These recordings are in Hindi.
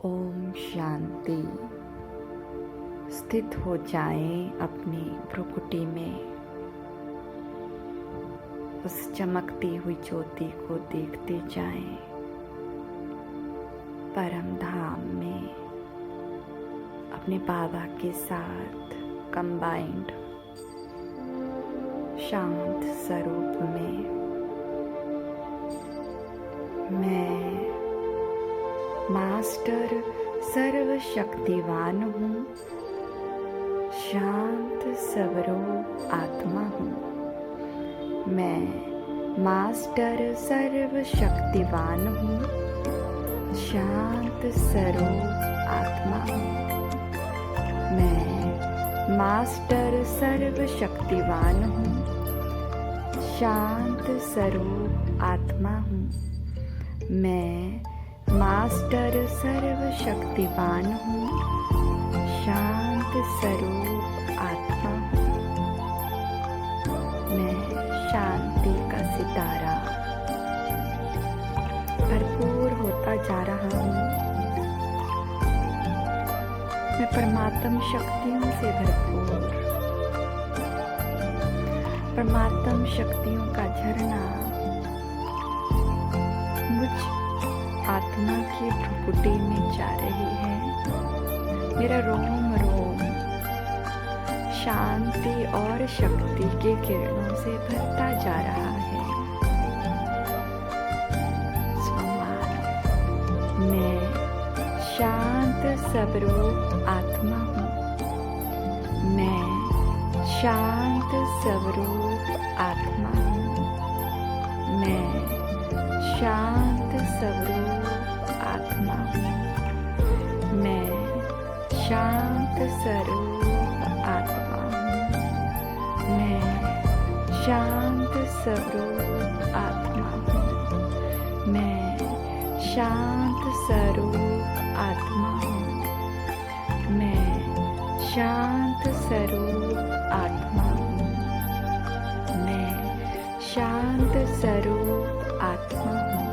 ओम शांति। स्थित हो जाएं अपनी भ्रुकुटी में। उस चमकती हुई ज्योति को देखते जाएं। परम धाम में अपने बाबा के साथ कंबाइंड शांत स्वरूप में मैं मास्टर सर्वशक्तिवान हूँ, शांत स्वरूप आत्मा हूँ। मैं मास्टर सर्वशक्तिवान हूँ, शांत स्वरूप आत्मा हूँ। मैं मास्टर सर्वशक्तिवान हूँ, शांत स्वरूप आत्मा हूँ। मैं मास्टर सर्वशक्तिवान हूँ, शांत स्वरूप आत्मा हूँ। मैं शांति का सितारा भरपूर होता जा रहा हूँ। मैं परमात्म शक्तियों से भरपूर, परमात्म शक्तियों का झरना मुझ आत्मा की भ्रुकुटी में जा रही है। मेरा रोम रोम शांति और शक्ति के किरणों से भरता जा रहा है। स्वमान, मैं शांत स्वरूप आत्मा हूँ। मैं शांत स्वरूप आत्मा हूँ। मैं शांत स्वरूप आत्मा हूँ। मैं शांत स्वरूप आत्मा हूँ। मैं शांत स्वरूप आत्मा हूँ। मैं शांत स्वरूप आत्मा हूँ। मैं शांत स्वरूप आत्मा हूँ। मैं शांत स्वरूप आत्मा हूँ।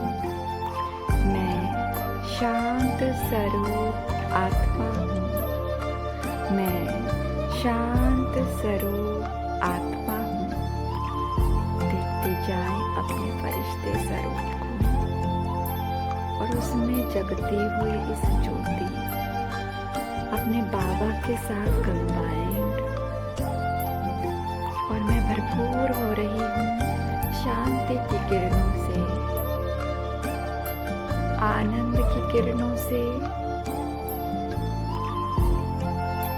मैं शांत स्वरूप आत्मा हूँ। मैं शांत स्वरूप आत्मा हूँ। देखते जाएं अपने फरिश्ते स्वरूप को और उसमें जगती हुई इस ज्योति अपने बाबा के साथ कंबाइंड, और मैं भरपूर हो रही हूँ शांति की किरणों से, आनंद की किरणों से।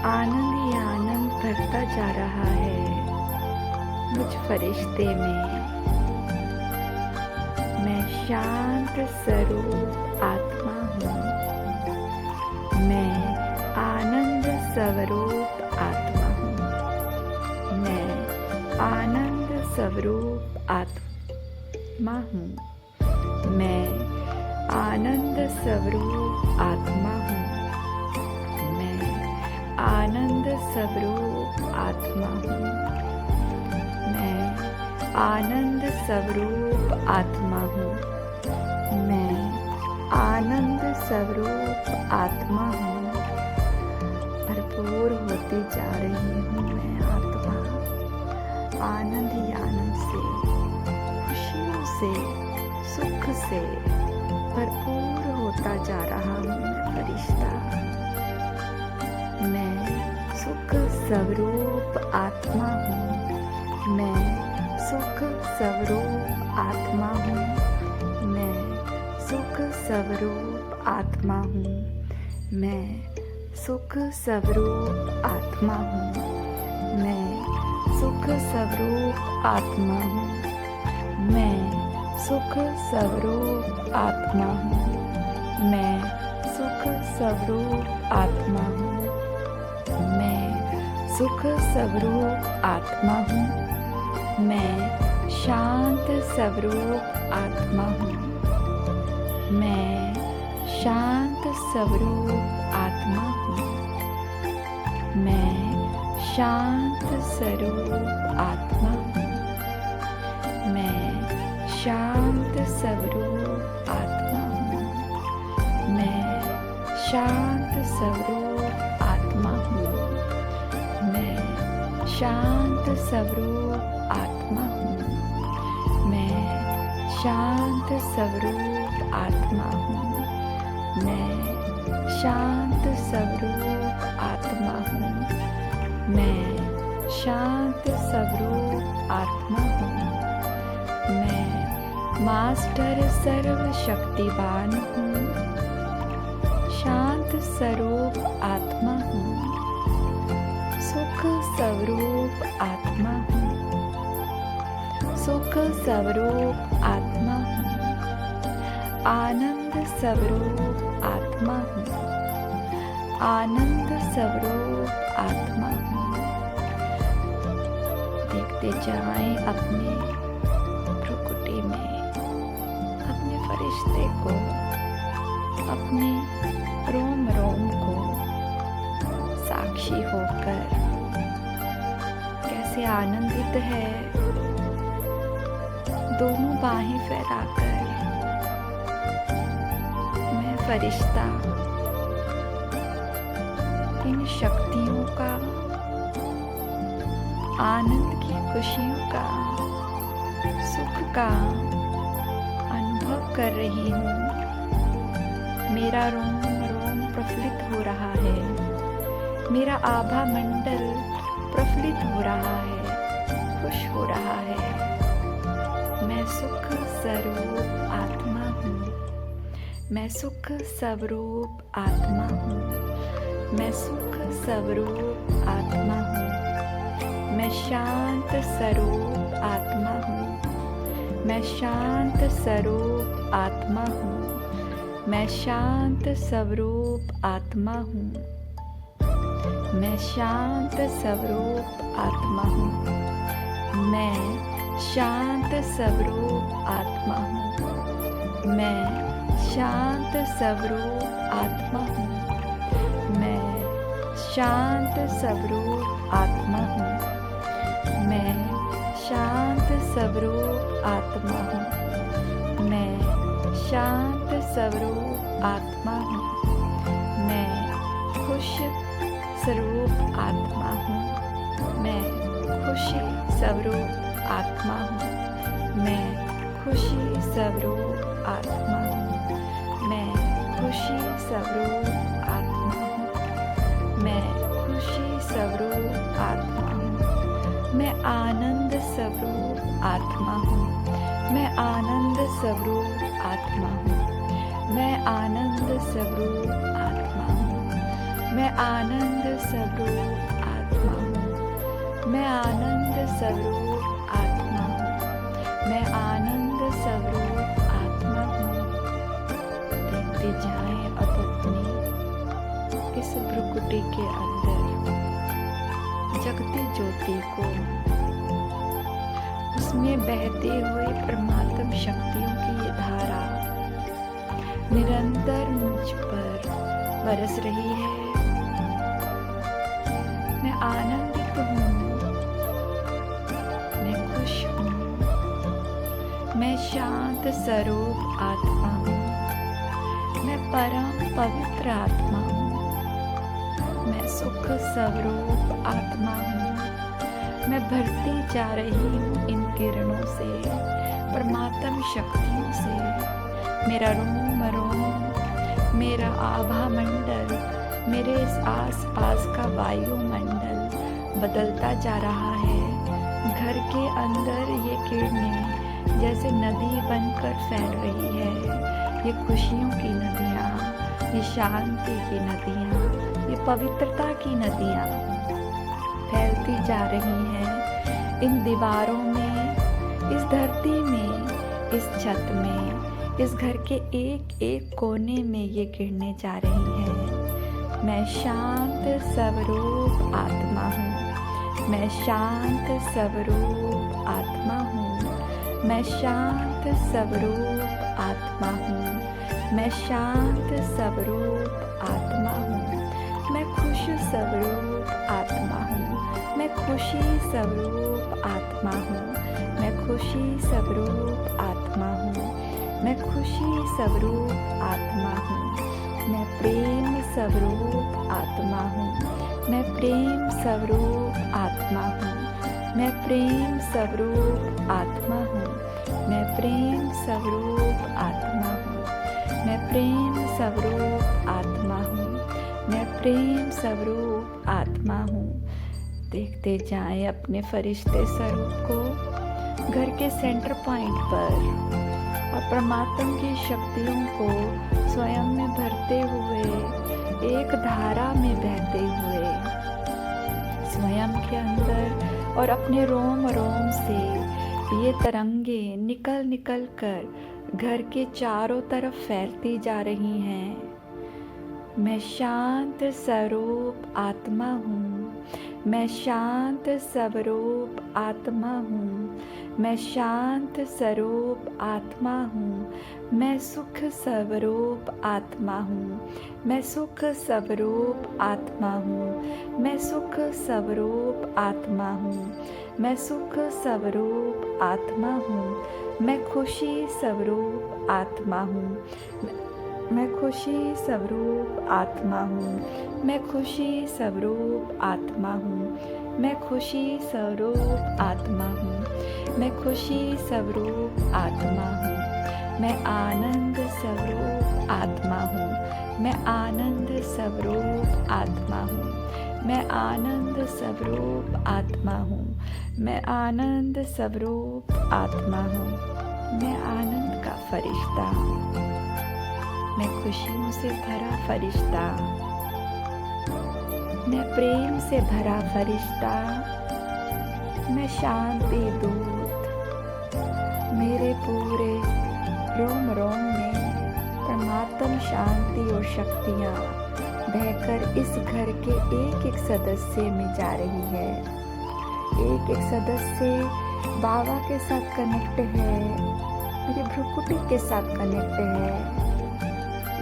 आनंद ही आनंद भरता जा रहा है मुझ फरिश्ते में। मैं शांत स्वरूप आत्मा हूँ। मैं आनंद स्वरूप आत्मा हूँ। मैं आनंद स्वरूप आत्मा हूँ। मैं आनंद स्वरूप आत्मा हूँ। मैं आनंद स्वरूप आत्मा हूँ। मैं आनंद स्वरूप आत्मा हूँ। मैं आनंद स्वरूप आत्मा हूँ। भरपूर होती जा रही हूँ मैं आत्मा, आनंद ही आनंद से, खुशियों से, सुख से भरपूर होता जा रहा हूँ मैं फरिश्ता। मैं सुख स्वरूप आत्मा हूँ। मैं सुख स्वरूप आत्मा हूँ। मैं सुख स्वरूप आत्मा हूँ। मैं सुख स्वरूप आत्मा हूँ। मैं सुख स्वरूप आत्मा हूँ। मैं सुख स्वरूप आत्मा हूँ। मैं सुख स्वरूप आत्मा हूँ। मैं सुख स्वरूप आत्मा हूँ। मैं शांत स्वरूप आत्मा हूँ। मैं शांत स्वरूप आत्मा हूँ। मैं शांत स्वरूप आत्मा हूँ। मैं शांत स्वरूप आत्मा हूँ। मैं शांत स्वरूप आत्मा हूँ। मैं शांत स्वरूप आत्मा हूँ। मैं शांत स्वरूप आत्मा हूँ। मैं शांत स्वरूप आत्मा हूँ। मैं शांत स्वरूप आत्मा हूँ। मैं मास्टर सर्वशक्तिवान हूँ। शांत स्वरूप आत्मा हूँ। सुख स्वरूप आत्मा हूँ। सुख स्वरूप आत्मा हूँ। आनंद स्वरूप आत्मा हूँ। आनंद स्वरूप आत्मा हूँ। देखते जाएं अपने प्रकृति में अपने फरिश्ते को, अपने रोम रोम को साक्षी होकर कैसे आनंदित है। दोनों बाहें फैलाकर मैं फरिश्ता इन शक्तियों का, आनंद की खुशियों का, सुख का अनुभव कर रही हूँ। मेरा रोम रोम प्रफुल्लित हो रहा है। मेरा आभा मंडल प्रफुल्लित हो रहा है, खुश हो रहा है। मैं सुख स्वरूप आत्मा हूँ। मैं सुख स्वरूप आत्मा हूँ। मैं सुख स्वरूप आत्मा हूँ। मैं शांत स्वरूप आत्मा हूँ। मैं शांत स्वरूप आत्मा हूँ। मैं शांत स्वरूप आत्मा हूँ। मैं शांत स्वरूप आत्मा हूँ। मैं शांत स्वरूप आत्मा हूँ। मैं शांत स्वरूप आत्मा हूँ। मैं शांत स्वरूप आत्मा हूँ। मैं शांत स्वरूप आत्मा हूँ। मैं शांत स्वरूप आत्मा हूँ। मैं खुश स्वरूप आत्मा हूँ। मैं खुशी स्वरूप आत्मा हूँ। मैं खुशी स्वरूप आत्मा हूँ। मैं खुशी स्वरूप आत्मा हूँ। मैं खुशी स्वरूप आत्मा हूँ। मैं आनंद स्वरूप आत्मा हूँ। मैं आनंद स्वरूप आत्मा हूँ। मैं आनंद स्वरूप आत्मा हूँ। मैं आनंद स्वरूप आत्मा हूँ। मैं आनंद स्वरूप आत्मा हूँ। मैं आनंद स्वरूप आत्मा हूँ। देखते जाएं अब अपनी इस भ्रुकुटी के अंदर जगती ज्योति को, उसमें बहते हुए परमात्म शक्तियों की ये धारा निरंतर मुझ पर बरस रही है। मैं आनंदित हूँ। मैं खुश हूँ। मैं शांत स्वरूप आत्मा हूँ। मैं परम पवित्र आत्मा हूँ। मैं सुख स्वरूप आत्मा हूँ। मैं भरती जा रही हूँ इन किरणों से, परमात्म शक्तियों से। मेरा रोम रोम, मेरा आभा मंडल, मेरे इस आस पास का वायुमंडल बदलता जा रहा है। घर के अंदर ये किरणें जैसे नदी बनकर फैल रही है। ये खुशियों की नदियाँ, ये शांति की नदियाँ, ये पवित्रता की नदियाँ फैलती जा रही हैं इन दीवारों में, इस धरती में, इस छत में, इस घर के एक एक कोने में ये गिरने जा रही हैं। मैं शांत स्वरूप आत्मा हूँ। मैं शांत स्वरूप आत्मा हूँ। मैं शांत स्वरूप आत्मा हूँ। मैं शांत स्वरूप आत्मा हूँ। मैं खुश स्वरूप आत्मा हूँ। मैं खुशी स्वरूप आत्मा हूँ। मैं खुशी स्वरूप आत्मा हूँ। मैं खुशी स्वरूप आत्मा हूँ। मैं प्रेम स्वरूप आत्मा हूँ। मैं प्रेम स्वरूप आत्मा हूँ। मैं प्रेम स्वरूप आत्मा हूँ। मैं प्रेम स्वरूप आत्मा हूँ। मैं प्रेम स्वरूप आत्मा हूँ। मैं प्रेम स्वरूप आत्मा हूँ। देखते जाएं अपने फरिश्ते स्वरूप को घर के सेंटर पॉइंट पर और परमात्मा की शक्तियों को स्वयं में भरते हुए, एक धारा में बहते हुए स्वयं के अंदर और अपने रोम रोम से ये तरंगे निकल निकल कर घर के चारों तरफ फैलती जा रही हैं। मैं शांत स्वरूप आत्मा हूँ। मैं शांत स्वरूप आत्मा हूँ। मैं शांत स्वरूप आत्मा हूँ। मैं सुख स्वरूप आत्मा हूँ। मैं सुख स्वरूप आत्मा हूँ। मैं सुख स्वरूप आत्मा हूँ। मैं सुख स्वरूप आत्मा हूँ। मैं खुशी स्वरूप आत्मा हूँ। मैं खुशी स्वरूप आत्मा हूँ। मैं खुशी स्वरूप आत्मा हूँ। मैं खुशी स्वरूप आत्मा हूँ। मैं खुशी स्वरूप आत्मा हूँ। मैं आनंद स्वरूप आत्मा हूँ। मैं आनंद स्वरूप आत्मा हूँ। मैं आनंद स्वरूप आत्मा हूँ। मैं आनंद स्वरूप आत्मा हूँ। मैं आनंद का फरिश्ता। मैं खुशियों से भरा फरिश्ता। मैं प्रेम से भरा फरिश्ता। मैं शांति दूत। मेरे पूरे रोम रोम में परमात्म शांति और शक्तियाँ बहकर इस घर के एक एक सदस्य में जा रही है। एक एक सदस्य बाबा के साथ कनेक्ट है, मेरी भ्रुकुटी के साथ कनेक्ट है।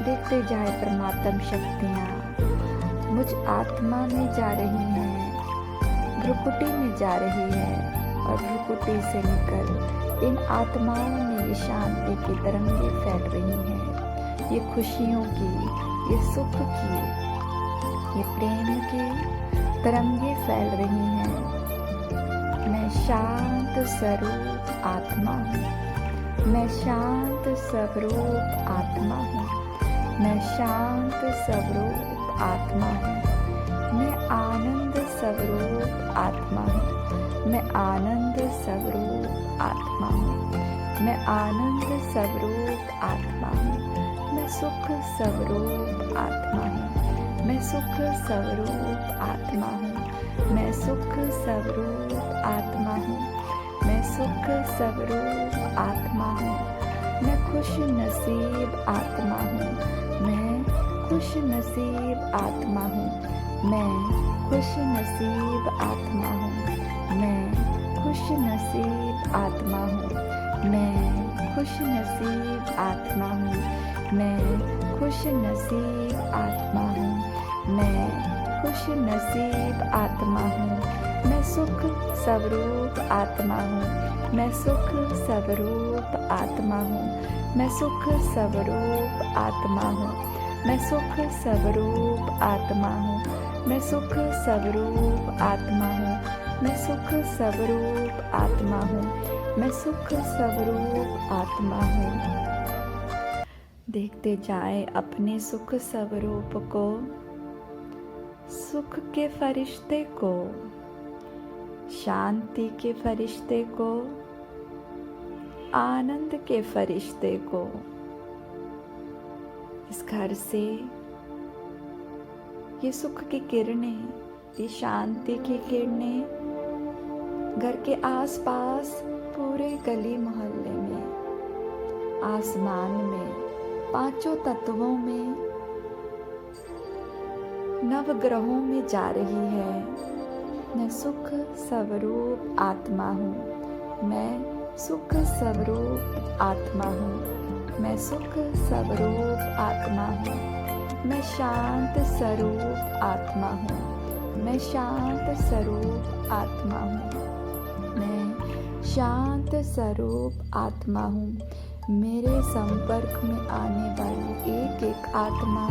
देखते जाए परमात्म शक्तियाँ मुझ आत्मा में जा रही हैं, भ्रुकुटी में जा रही है और भ्रुकुटी से निकल इन आत्माओं में ये शांति की तरंगे फैल रही हैं। ये खुशियों की, ये सुख की, ये प्रेम की तरंगे फैल रही हैं। मैं शांत स्वरूप आत्मा हूँ। मैं शांत स्वरूप आत्मा हूँ। मैं शांत स्वरूप आत्मा हूँ। मैं आनंद स्वरूप आत्मा हूँ। मैं आनंद स्वरूप आत्मा हूँ। मैं आनंद स्वरूप आत्मा हूँ। मैं सुख स्वरूप आत्मा हूँ। मैं सुख स्वरूप आत्मा हूँ। मैं सुख स्वरूप आत्मा हूँ। मैं सुख स्वरूप आत्मा हूँ। मैं खुश नसीब आत्मा हूँ। मैं खुश नसीब आत्मा हूँ। मैं खुश नसीब आत्मा हूँ। मैं खुश नसीब आत्मा हूँ। मैं खुश नसीब आत्मा हूँ। मैं खुश नसीब आत्मा हूँ। मैं खुश नसीब आत्मा हूँ। मैं सुख स्वरूप आत्मा हूँ। मैं सुख स्वरूप आत्मा हूँ। मैं सुख स्वरूप आत्मा हूँ। मैं सुख स्वरूप आत्मा हूँ। मैं सुख स्वरूप आत्मा हूँ। मैं सुख स्वरूप आत्मा हूँ। मैं सुख स्वरूप आत्मा हूँ। देखते जाए अपने सुख स्वरूप को, सुख के फरिश्ते को, शांति के फरिश्ते को, आनंद के फरिश्ते को। इस घर से ये सुख की किरणें, ये शांति की किरणें घर के आसपास पूरे गली मोहल्ले में, आसमान में, पांचों तत्वों में, नवग्रहों में जा रही है। मैं सुख स्वरूप आत्मा हूँ। मैं सुख स्वरूप आत्मा हूँ। मैं सुख स्वरूप आत्मा हूँ। मैं शांत स्वरूप आत्मा हूँ। मैं शांत स्वरूप आत्मा हूँ। मैं शांत स्वरूप आत्मा हूँ। मेरे संपर्क में आने वाली एक एक आत्मा